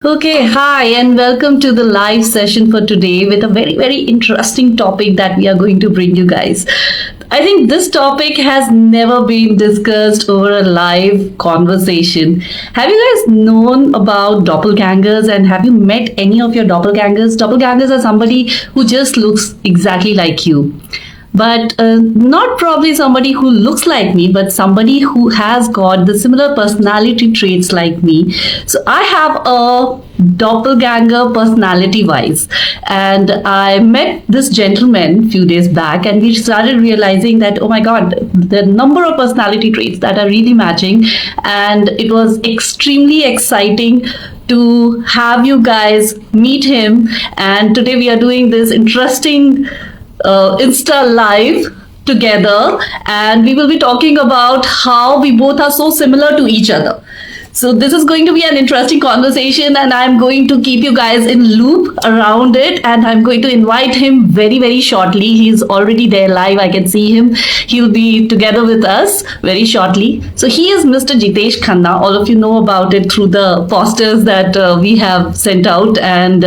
Okay, hi, and welcome to the live session for today with a very interesting topic that we are going to bring you guys. I think this topic has never been discussed over a live conversation. Have you guys known about doppelgangers and have you met any of your doppelgangers? Doppelgangers are somebody who just looks exactly like you, but not probably somebody who looks like me, but somebody who has got the similar personality traits like me. So I have a doppelganger personality wise, and I met this gentleman a few days back, and we started realizing that, oh my god, the number of personality traits that are really matching, and it was extremely exciting to have you guys meet him. And today we are doing this interesting Insta Live together, and we will be talking about how we both are so similar to each other. So this is going to be an interesting conversation, and I'm going to keep you guys in loop around it. And I'm going to invite him very shortly. He's already there live. I can see him. He'll be together with us very shortly. So he is Mr. Jitesh Khanna. All of you know about it through the posters that we have sent out, and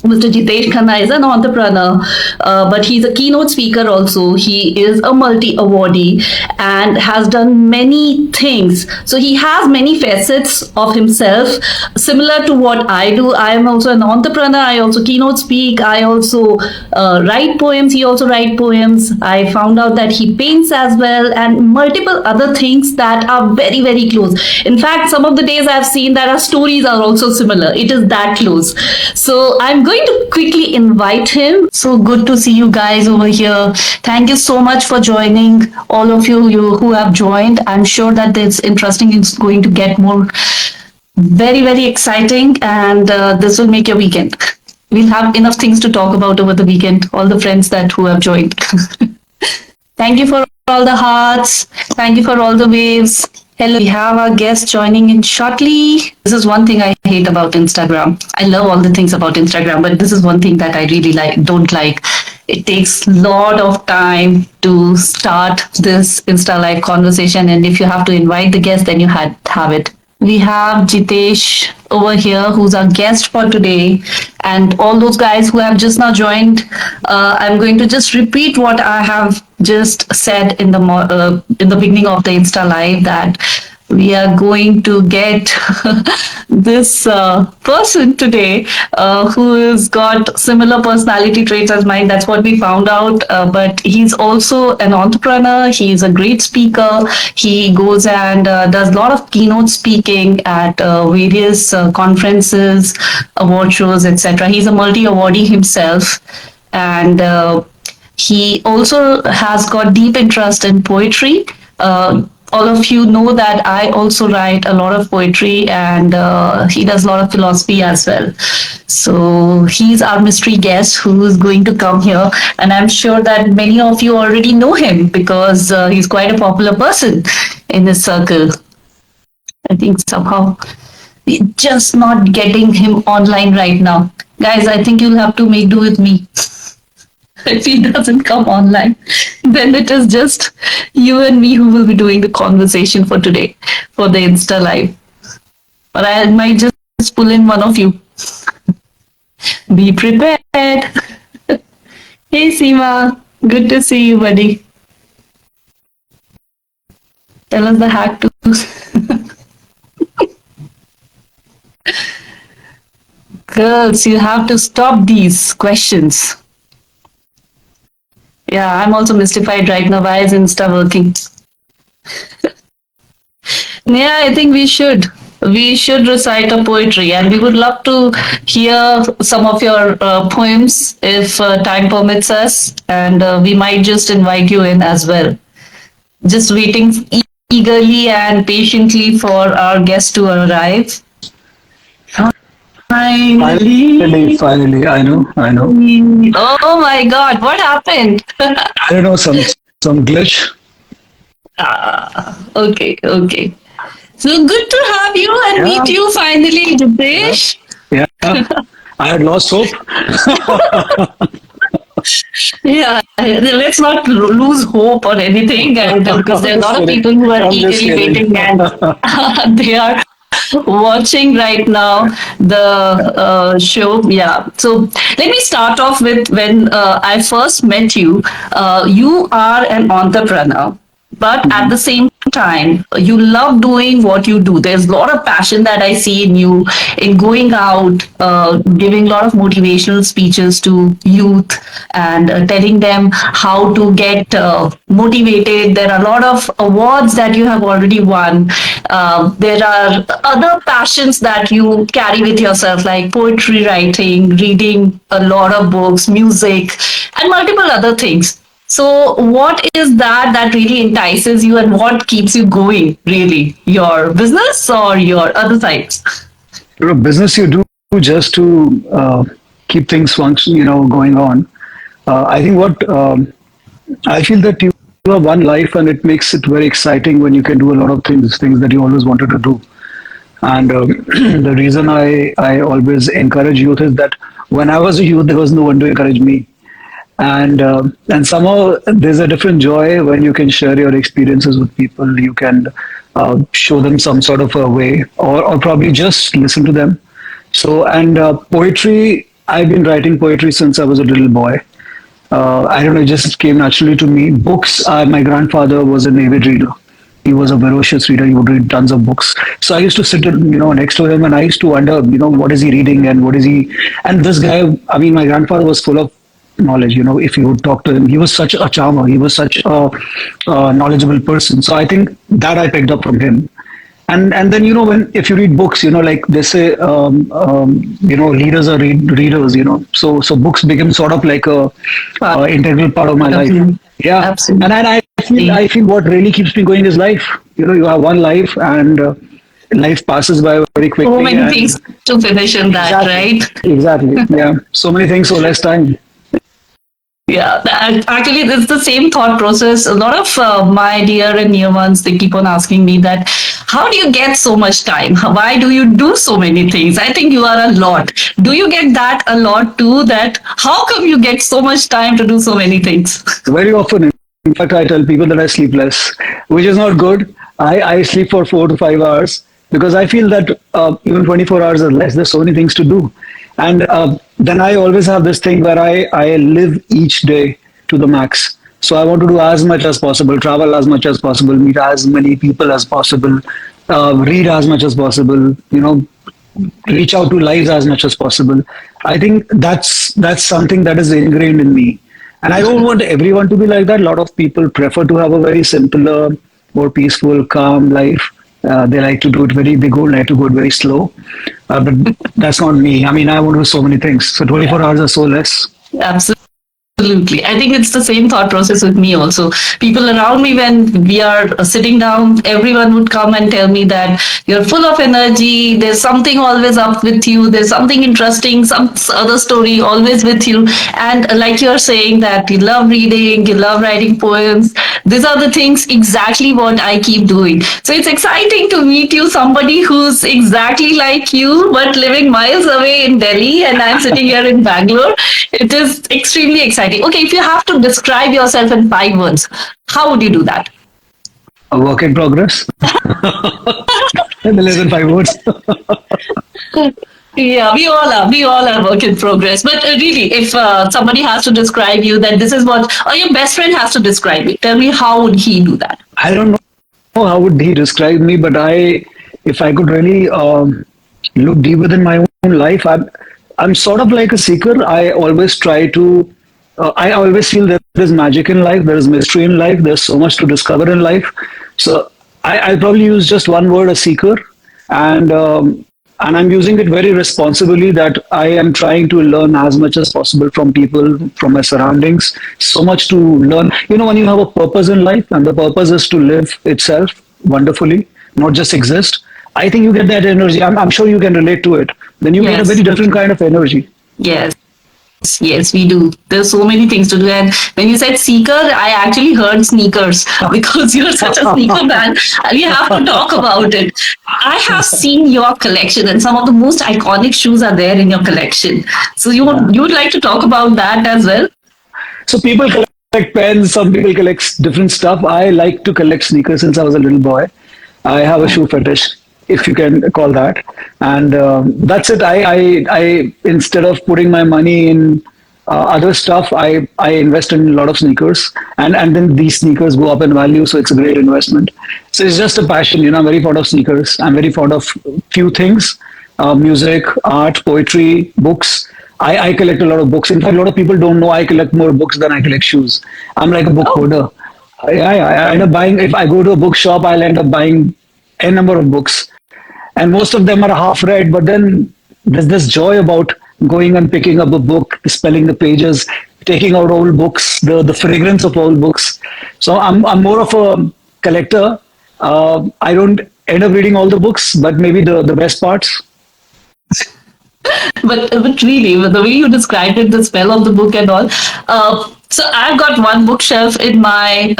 Mr. Jitesh Khanna is an entrepreneur, but he's a keynote speaker also. He is a multi awardee and has done many things. So he has many facets of himself, similar to what I do. I am also an entrepreneur. I also keynote speak. I also write poems. He also write poems. I found out that he paints as well, and multiple other things that are very close. In fact, some of the days I've seen that our stories are also similar. It is that close. So I'm going to quickly invite him. So good to see you guys over here. Thank you so much for joining. All of you who have joined. I'm sure that it's interesting. It's going to get more very exciting, and this will make your weekend. We'll have enough things to talk about over the weekend. All the friends that who have joined. Thank you for all the hearts. Thank you for all the waves. Hello, we have our guest joining in shortly. This is one thing I hate about Instagram. I love all the things about Instagram, but this is one thing that I really don't like. It takes a lot of time to start this Insta live conversation, and if you have to invite the guest, then you have it. We have Jitesh over here, who's our guest for today, and all those guys who have just now joined. I'm going to just repeat what I have just said in the beginning of the Insta Live, that we are going to get this person today who has got similar personality traits as mine. That's what we found out. But he's also an entrepreneur. He's a great speaker. He goes and does a lot of keynote speaking at various conferences, award shows, etc. He's a multi awardee himself, and he also has got deep interest in poetry. All of you know that I also write a lot of poetry, and he does a lot of philosophy as well. So he's our mystery guest who is going to come here, and I'm sure that many of you already know him because he's quite a popular person in this circle. I think somehow we're just not getting him online right now. Guys, I think you'll have to make do with me. If he doesn't come online, then it is just you and me who will be doing the conversation for today for the Insta Live. But I might just pull in one of you. Be prepared. Hey Seema, good to see you, buddy. Tell us the hack to. Girls, you have to stop these questions. Yeah, I'm also mystified right now. Why is Insta working? Yeah, I think we should. We should recite a poetry, and we would love to hear some of your poems if time permits us, and we might just invite you in as well. Just waiting eagerly and patiently for our guest to arrive. Finally, Finally. finally, I know. Oh my God, what happened? I don't know, some glitch. Okay. So good to have you and meet Yeah, you finally, yeah, Dipesh. yeah. I had lost hope. Yeah, let's not lose hope or anything, and because there are a I'm lot just of kidding. people who are I'm just eagerly kidding. waiting, and they are watching right now the show. Yeah. So let me start off with when I first met you. You are an entrepreneur, but at Mhm. the same time, you love doing what you do. There's a lot of passion that I see in you in going out, giving a lot of motivational speeches to youth and telling them how to get motivated. There are a lot of awards that you have already won. There are other passions that you carry with yourself, like poetry writing, reading a lot of books, music, and multiple other things. So, what is that really entices you, and what keeps you going? Really, your business or your other sides? Business you do just to keep things function, going on. I think what I feel that you have one life, and it makes it very exciting when you can do a lot of things that you always wanted to do. And the reason I always encourage youth is that when I was a youth, there was no one to encourage me. And somehow there's a different joy when you can share your experiences with people. You can show them some sort of a way, or probably just listen to them. So, and poetry, I've been writing poetry since I was a little boy. I don't know, it just came naturally to me. Books, my grandfather was an avid reader. He was a ferocious reader. He would read tons of books. So I used to sit, next to him, and I used to wonder, what is he reading and what is he. And this guy, I mean, my grandfather was full of knowledge. If you would talk to him, he was such a charmer. He was such a knowledgeable person. So I think that I picked up from him. And then when if you read books, like they say, leaders are readers. So books become sort of like a integral part of my life. Absolutely. Yeah, and Absolutely. I feel what really keeps me going is life. You have one life, and life passes by very So quickly. many And things to finish in that, exactly, right? exactly, yeah. So many things, so less time. Yeah, actually, it's the same thought process. A lot of my dear and near ones, they keep on asking me that, how do you get so much time? Why do you do so many things? I think you are a lot. Do you get that a lot too? That how come you get so much time to do so many things? Very often, in fact, I tell people that I sleep less, which is not good. I sleep for 4 to 5 hours because I feel that even 24 hours is less. There's so many things to do. And then I always have this thing where I live each day to the max. So I want to do as much as possible, travel as much as possible, meet as many people as possible, read as much as possible, reach out to lives as much as possible. I think that's something that is ingrained in me, and I don't want everyone to be like that. A lot of people prefer to have a very simpler, more peaceful, calm life. They like to do it they go like to go it very slow, but that's not me. I mean, I want to do so many things. So 24 hours are so less. Absolutely. Absolutely. I think it's the same thought process with me also. People around me, when we are sitting down, everyone would come and tell me that you're full of energy. There's something always up with you. There's something interesting, some other story always with you. And like you're saying that you love reading, you love writing poems. These are the things exactly what I keep doing. So it's exciting to meet you, somebody who's exactly like you, but living miles away in Delhi, and I'm sitting here in Bangalore. It is extremely exciting. Okay, if you have to describe yourself in 5 words, how would you do that? A work in progress. In less than 5 words. Yeah, we all are. We all are work in progress. But really, if somebody has to describe you, that this is what, or your best friend has to describe you, tell me how would he do that? I don't know how would he describe me, but if I could really look deep within my own life, I'm sort of like a seeker. I always try to. I always feel that there is magic in life, there is mystery in life, there's so much to discover in life. So I probably use just one word, a seeker, and I'm using it very responsibly. That I am trying to learn as much as possible from people, from my surroundings. So much to learn. When you have a purpose in life, and the purpose is to live itself wonderfully, not just exist. I think you get that energy. I'm sure you can relate to it. Then you get a Yes. very different kind of energy. Yes. Yes, we do. There's so many things to do. And when you said seeker, I actually heard sneakers because you're such a sneaker man. We have to talk about it. I have seen your collection, and some of the most iconic shoes are there in your collection. So you would like to talk about that as well? So people collect pens, some people collect different stuff. I like to collect sneakers since I was a little boy. I have a shoe fetish. if you can call that. And that's it. I instead of putting my money in other stuff, I invest in a lot of sneakers, and then these sneakers go up in value, so it's a great investment. So it's just a passion, I'm very fond of sneakers. I'm very fond of few things: music, art, poetry, books. I collect a lot of books. In fact, a lot of people don't know I collect more books than I collect shoes. I'm like a book Oh, hoarder. I end up buying, if I go to a bookshop, I'll end up buying a number of books, and most of them are half read. But then there's this joy about going and picking up a book, spelling the pages, taking out old books, the fragrance of old books. So I'm more of a collector. I don't end up reading all the books, but maybe the best parts. but really, with the way you described it, the spell of the book and all. So I've got one bookshelf in my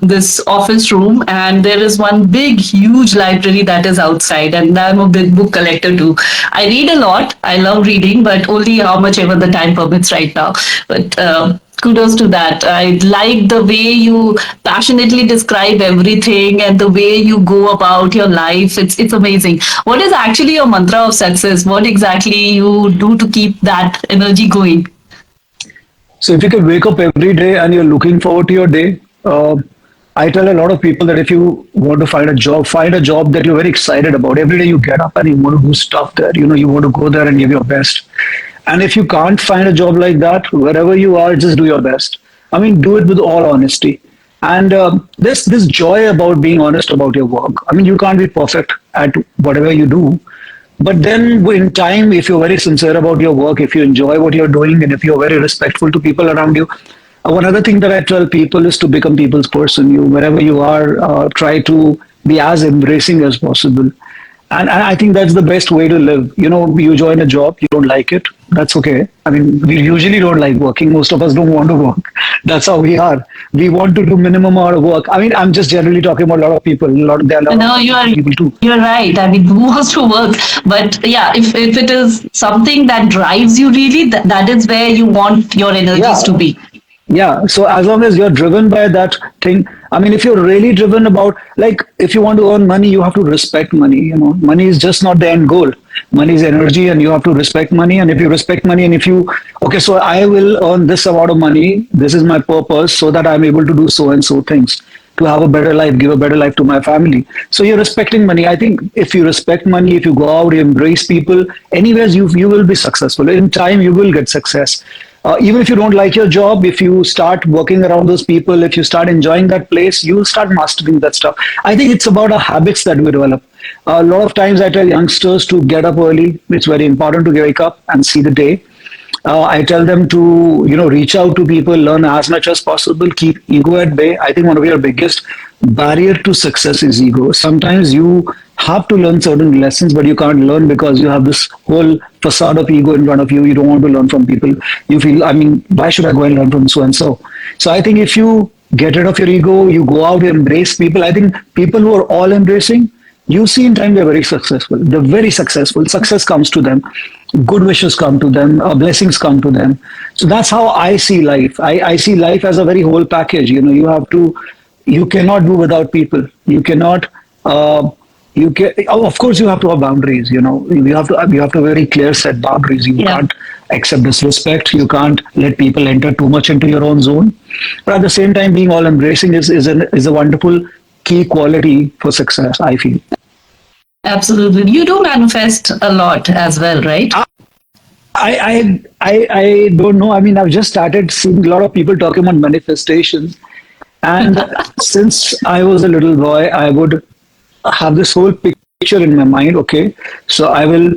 this office room, and there is one big, huge library that is outside. And I'm a big book collector too. I read a lot. I love reading, but only how much ever the time permits right now. But kudos to that. I like the way you passionately describe everything and the way you go about your life. It's amazing. What is actually your mantra of success? What exactly you do to keep that energy going? So if you can wake up every day and you're looking forward to your day, I tell a lot of people that if you want to find a job that you're very excited about. Every day you get up and you want to do stuff there. You want to go there and give your best. And if you can't find a job like that, wherever you are, just do your best. I mean, do it with all honesty. And this joy about being honest about your work. I mean, you can't be perfect at whatever you do, but then in time, if you're very sincere about your work, if you enjoy what you're doing, and if you're very respectful to people around you, one other thing that I tell people is to become people's person. Wherever you are, try to be as embracing as possible. And I think that's the best way to live. You join a job, you don't like it. That's okay. I mean, we usually don't like working. Most of us don't want to work. That's how we are. We want to do minimum amount of work. I mean, I'm just generally talking about a lot of people. There are a lot No, of people too. you're right. I mean, who wants to work? But yeah, if it is something that drives you really, that is where you want your energies Yeah, to be. yeah. So as long as you're driven by that thing, I mean, if you're really driven about, like, if you want to earn money, you have to respect money. Money is just not the end goal. Money is energy, and you have to respect money. And if you respect money, and if you, okay, so I will earn this amount of money. This is my purpose, so that I'm able to do so and so things to have a better life, give a better life to my family. So you're respecting money. I think if you respect money, if you go out, you embrace people, anyways, you will be successful. In time, you will get success. Even if you don't like your job, if you start working around those people, if you start enjoying that place, you will start mastering that stuff. I think it's about our habits that we develop. A lot of times I tell youngsters to get up early. It's very important to wake up and see the day. I tell them to, reach out to people, learn as much as possible, keep ego at bay. I think one of your biggest barrier to success is ego. Sometimes you have to learn certain lessons, but you can't learn because you have this whole facade of ego in front of you. You don't want to learn from people. You feel, I mean, why should I go and learn from so and so? So I think if you get rid of your ego, you go out, you embrace people. I think people who are all embracing, you see in time they're very successful. They're very successful. Success comes to them. Good wishes come to them. Blessings come to them. So that's how I see life. I see life as a very whole package. You cannot do without people. You cannot, of course, you have to have boundaries. You have to very clear set boundaries. You Yeah. can't accept disrespect. You can't let people enter too much into your own zone. But at the same time, being all embracing is a wonderful key quality for success, I feel. Absolutely. You do manifest a lot as well, right? I don't know. I mean, I've just started seeing a lot of people talking about manifestations. And since I was a little boy, I would have this whole picture in my mind. Okay, so I will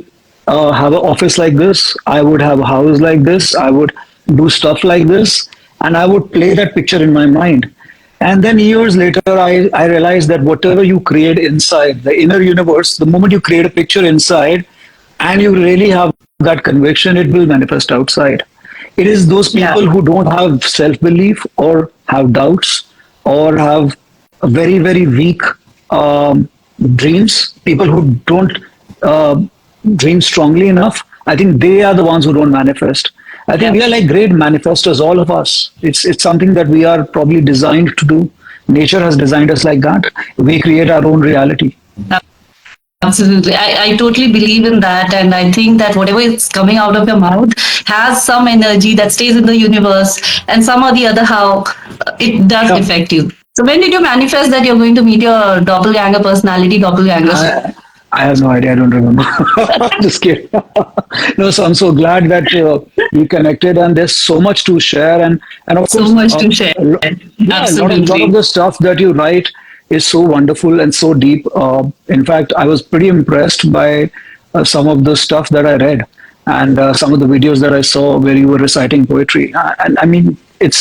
have an office like this. I would have a house like this. I would do stuff like this. And I would play that picture in my mind. And then years later, I realized that whatever you create inside, the inner universe, the moment you create a picture inside and you really have that conviction, it will manifest outside. It is those Yeah. people who don't have self belief or have doubts or have a very, very weak um, dreams, people who don't uh, dream strongly enough. I think they are the ones who don't manifest. I think Yeah. we are like great manifestors, all of us. It's something that we are probably designed to do. Nature has designed us like that. We create our own reality. Absolutely. I totally believe in that. And I think that whatever is coming out of your mouth has some energy that stays in the universe, and some or the other, how it does Yeah. affect you. So, when did you manifest that you're going to meet your doppelganger personality, doppelgangers? I I have no idea. I don't remember. Just kidding. No, so I'm so glad that we connected, and there's so much to share, and of So course, much to share. yeah, a lot of Absolutely. the stuff that you write is so wonderful and so deep. In fact, I was pretty impressed by some of the stuff that I read, and some of the videos that I saw where you were reciting poetry. And I mean, it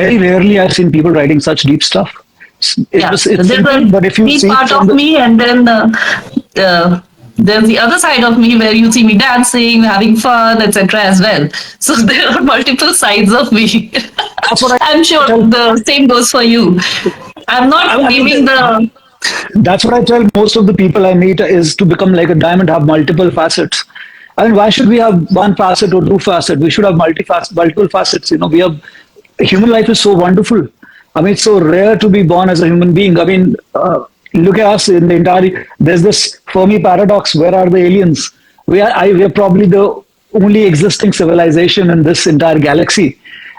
very rarely I've seen people writing such deep stuff. Yeah. It's There's simple, a but if you deep see it part from of the me, and then there's the other side of me where you see me dancing, having fun, etc. as well. So there are multiple sides of me. that's what I'm I sure tell. the same goes for you. I'm not I mean, naming the. that's what I tell most of the people I meet is to become like a diamond, have multiple facets. I mean, why should we have one facet or two facets? We should have multiple facets. You know, we have human life is so wonderful. I mean, it's so rare to be born as a human being. I mean, look at us in the entire. There's this Fermi paradox. Where are the aliens? We are probably the only existing civilization in this entire galaxy.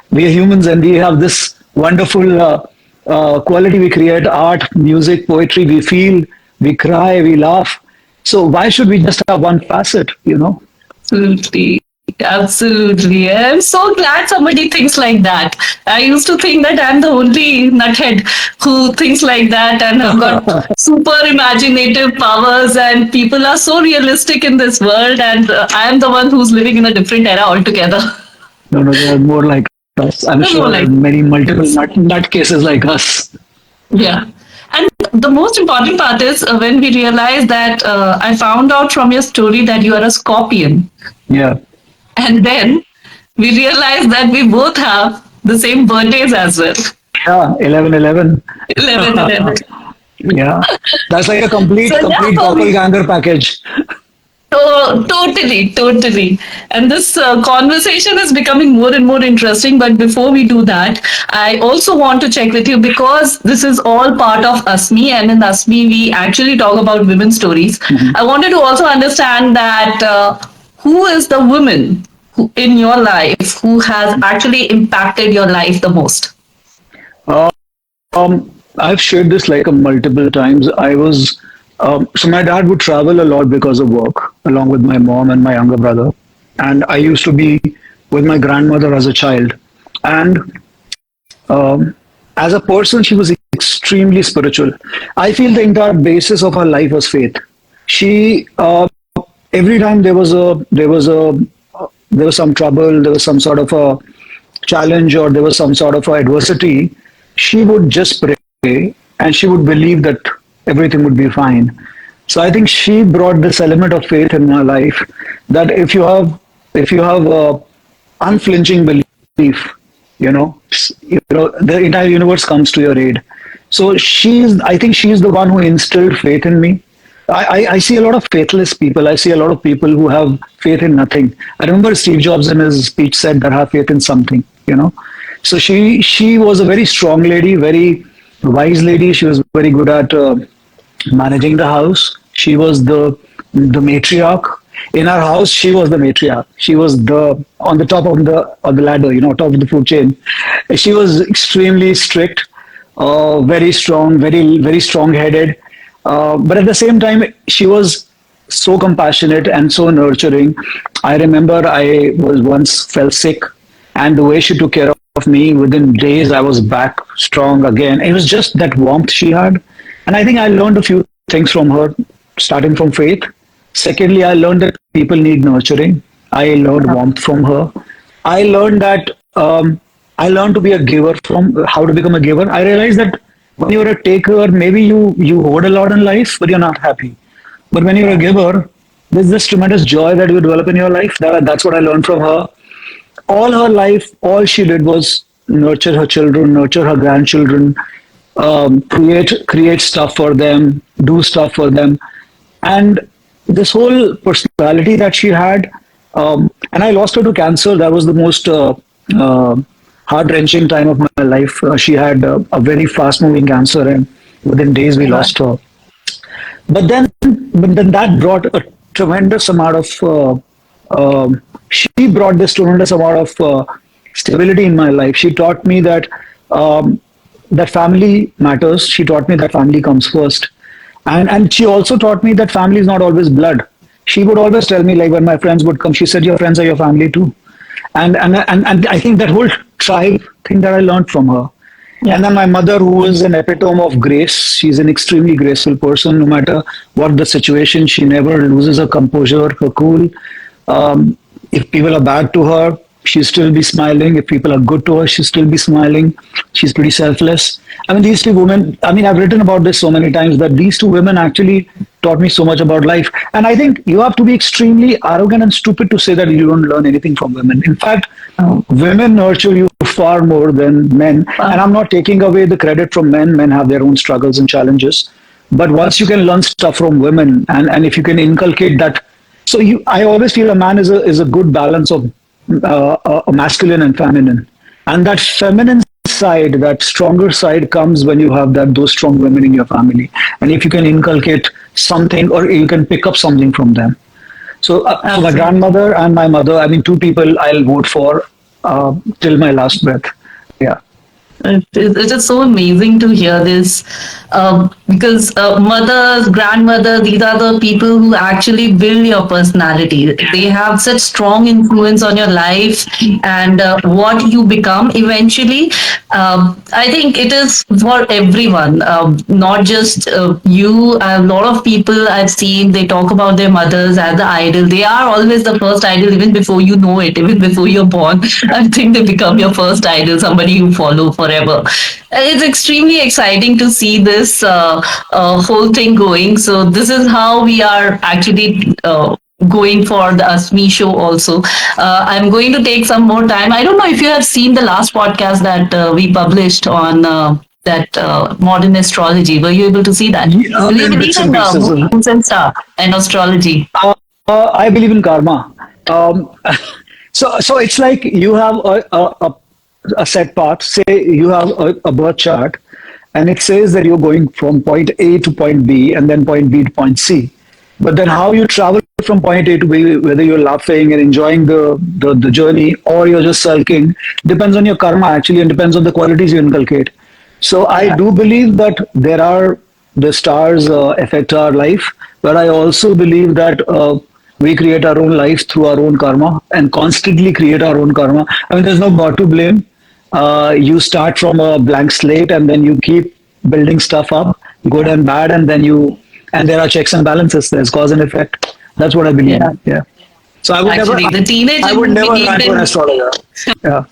We are humans, and we have this wonderful quality. We create art, music, poetry. We feel, we cry, we laugh. So why should we just have one facet? You know. Absolutely. Absolutely. I'm so glad somebody thinks like that. I used to think that I'm the only nuthead who thinks like that and have got super imaginative powers, and people are so realistic in this world, and I am the one who's living in a different era altogether. No, no, they are more like us. I'm I'm more sure there are like, many multiple nut cases like us. yeah. And the most important part is when we realize that I found out from your story that you are a scorpion. Yeah. And then we realize that we both have the same birthdays as well. Yeah, 11, 11. 11, 11. Yeah. That's like a So yeah, complete for me, doppelganger package. totally, totally. And this conversation is becoming more and more interesting. But before we do that, I also want to check with you, because this is all part of ASME, and in ASME we actually talk about women's stories. Mhm. I wanted to also understand that who is the woman in your life who has actually impacted your life the most? I've shared this like a multiple times. So my dad would travel a lot because of work, along with my mom and my younger brother. And I used to be with my grandmother as a child. And um, as a person, she was extremely spiritual. I feel the entire basis of her life was faith. She every time there was some trouble, there was some sort of a challenge, or there was some sort of a adversity, she would just pray and she would believe that everything would be fine. So I think she brought this element of faith in my life, that if you have unflinching belief, the entire universe comes to your aid. So I think she's the one who instilled faith in me. I see a lot of faithless people. I see a lot of people who have faith in nothing. I remember Steve Jobs in his speech said that have faith in something, you know. So she was a very strong lady, very wise lady. She was very good at managing the house. She was the matriarch in our house. She was the matriarch. She was the on the top of the ladder, top of the food chain. She was extremely strict, very strong, very strong headed. But at the same time, she was so compassionate and so nurturing. I remember I was once fell sick, and the way she took care of me, within days I was back strong again. It was just that warmth she had, and I think I learned a few things from her, starting from faith. Secondly, I learned that people need nurturing. I learned warmth from her. I learned that I learned to be a giver, from how to become a giver. I realized that when you're a taker, maybe you hoard a lot in life, but you're not happy. But when you're a giver, there's this tremendous joy that you develop in your life. That's what I learned from her. All her life, all she did was nurture her children, nurture her grandchildren, create stuff for them, do stuff for them, and this whole personality that she had. And I lost her to cancer. That was the most uh, heart wrenching time of my life. She had a very fast moving cancer, and within days we lost her. But then that brought a tremendous amount of she brought this tremendous amount of stability in my life. She taught me um, that family matters. She taught me that family comes first, and she also taught me that family is not always blood. She would always tell me, like when my friends would come, she said, "Your friends are your family too." And I think that whole tribe thing that I learned from her. Yeah. And then my mother, who is an epitome of grace, she's an extremely graceful person. No matter what the situation, she never loses her composure, her cool. If people are bad to her, she'll still be smiling. If people are good to her, she'll still be smiling. She's pretty selfless. I mean, these two women, I mean, I've written about this so many times that these two women actually taught me so much about life. And I think you have to be extremely arrogant and stupid to say that you don't learn anything from women. In fact, women nurture you far more than men. And I'm not taking away the credit from men. Men have their own struggles and challenges. But once you can learn stuff from women, and if you can inculcate that, so I always feel a man is a good balance of a masculine and feminine, and that feminine side, that stronger side, comes when you have those strong women in your family, and if you can inculcate something or you can pick up something from them. So my grandmother and my mother, I mean, two people I'll vote for till my last breath. Yeah. It is so amazing to hear this because mothers, grandmothers, these are the people who actually build your personality. They have such strong influence on your life and what you become eventually. I think it is for everyone, not just you. A lot of people I've seen, they talk about their mothers as the idol. They are always the first idol, even before you know it, even before you're born. I think they become your first idol, somebody you follow forever. It's extremely exciting to see this whole thing going. So this is how we are actually going for the Asmi show also. I'm going to take some more time. I don't know if you have seen the last podcast that we published on that modern astrology. Were you able to see that? Yeah, Do you in believe bits and in pieces. moons and star and astrology? I believe in karma. So it's like you have a set path. Say you have a birth chart, and it says that you're going from point A to point B, and then point B to point C. But then how you travel from point A to B, whether you're laughing and enjoying the journey or you're just sulking, depends on your karma actually, and depends on the qualities you inculcate. So I do believe that the stars affect our life, but I also believe that we create our own lives through our own karma and constantly create our own karma. I mean, there's no God to blame. You start from a blank slate and then you keep building stuff up, good and bad, and there are checks and balances. There's cause and effect. That's what I believe Yeah. in. Yeah. So Actually, the teenage I in would me never believed run to an in. astrologer. Yeah.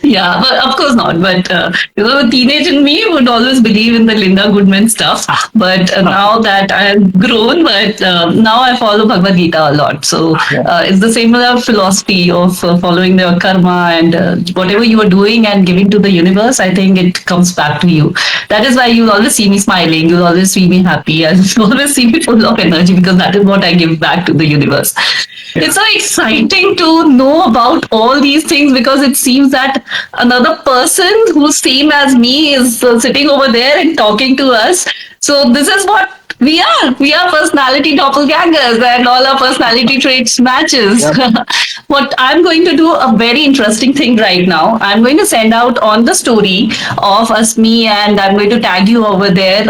Yeah, but of course not. But the teenage in me would always believe in the Linda Goodman stuff. But now that I'm grown, but now I follow Bhagavad Gita a lot. So Yeah. it's the similar philosophy of following the karma and whatever you are doing and giving to the universe. I think it comes back to you. That is why you always see me smiling. You always see me happy, and you always see me full of energy because that is what I give back to the universe. Yeah. It's so exciting to know about all these things because it seems that another person who's same as me is sitting over there and talking to us. So this is what we are. We are personality doppelgangers and all our personality traits matches. Yep. What I'm going to do a very interesting thing right now. I'm going to send out on the story of us, me, and I'm going to tag you over there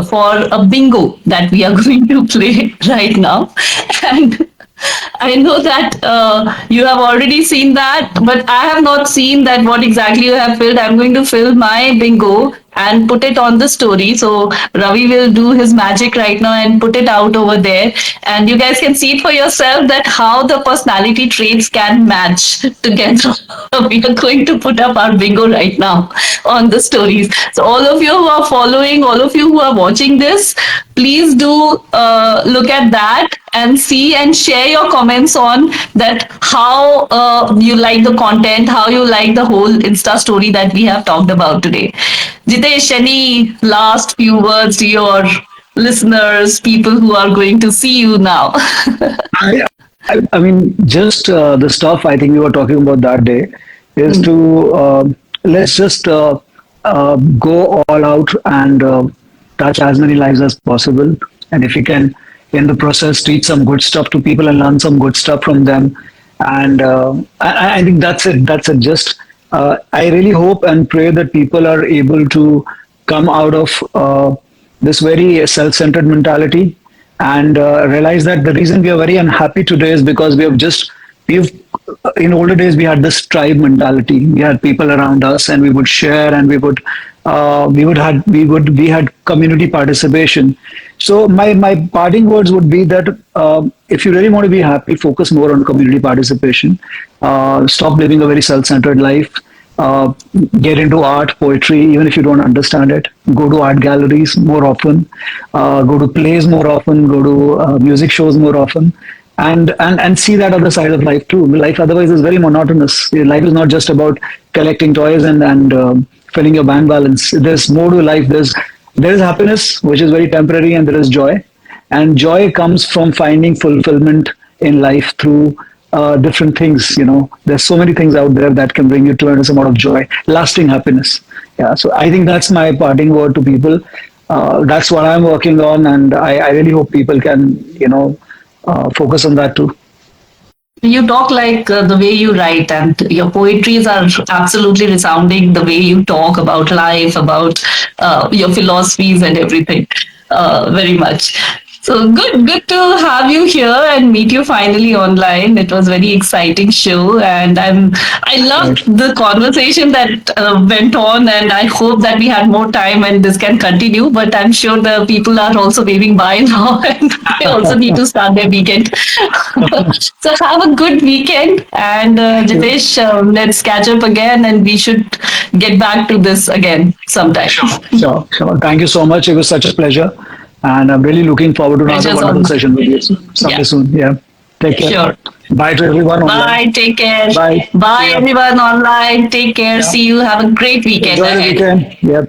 for a bingo that we are going to play right now. And I know that you have already seen that, but I have not seen that what exactly you have filled. I'm going to fill my bingo and put it on the story. So Ravi will do his magic right now and put it out over there. And you guys can see it for yourself that how the personality traits can match together. We are going to put up our bingo right now on the stories. So all of you who are following, all of you who are watching this, please do look at that and see and share your comments on that how you like the content, how you like the whole Insta story that we have talked about today. Jitesh, any last few words to your listeners, people who are going to see you now? I mean, just the stuff I think we were talking about that day is to let's just go all out and touch as many lives as possible. And if you can, in the process, teach some good stuff to people and learn some good stuff from them. And I think that's it. That's it. Just I really hope and pray that people are able to come out of this very self-centered mentality and realize that the reason we are very unhappy today is because we've in older days we had this tribe mentality. We had people around us and we would share and we had community participation. So my parting words would be that if you really want to be happy, focus more on community participation. Stop living a very self-centered life. uh, get into art, poetry, even if you don't understand it. Go to art galleries more often. Go to plays more often. Go to music shows more often. And see that other side of life too. Life otherwise is very monotonous. Life is not just about collecting toys and filling your bank balance. There's more to life. There is happiness, which is very temporary, and there is joy. And joy comes from finding fulfillment in life through different things. There's so many things out there that can bring you tremendous amount of joy, lasting happiness. Yeah, so I think that's my parting word to people. That's what I'm working on, and I really hope people can focus on that too. You talk like the way you write, and your poetries are absolutely resounding the way you talk about life, about your philosophies and everything. Very much. So good to have you here and meet you finally online. It was very exciting show, and I Right. loved the conversation that went on, and I hope that we had more time and this can continue. But I'm sure the people are also waving by now, and they also need to start their weekend. So have a good weekend, and Thank you. Jitesh, let's catch up again, and we should get back to this again sometime. Sure, sure. Thank you so much. It was such a pleasure. And I'm really looking forward to another Pleasure's all wonderful mine. session with you someday Yeah, soon. Yeah. Take care. sure. Bye to everyone online. Bye. Take care. Bye. See Bye, ya. everyone online. Take care. Yeah. See you. Have a great weekend Enjoy the ahead. weekend. Yeah.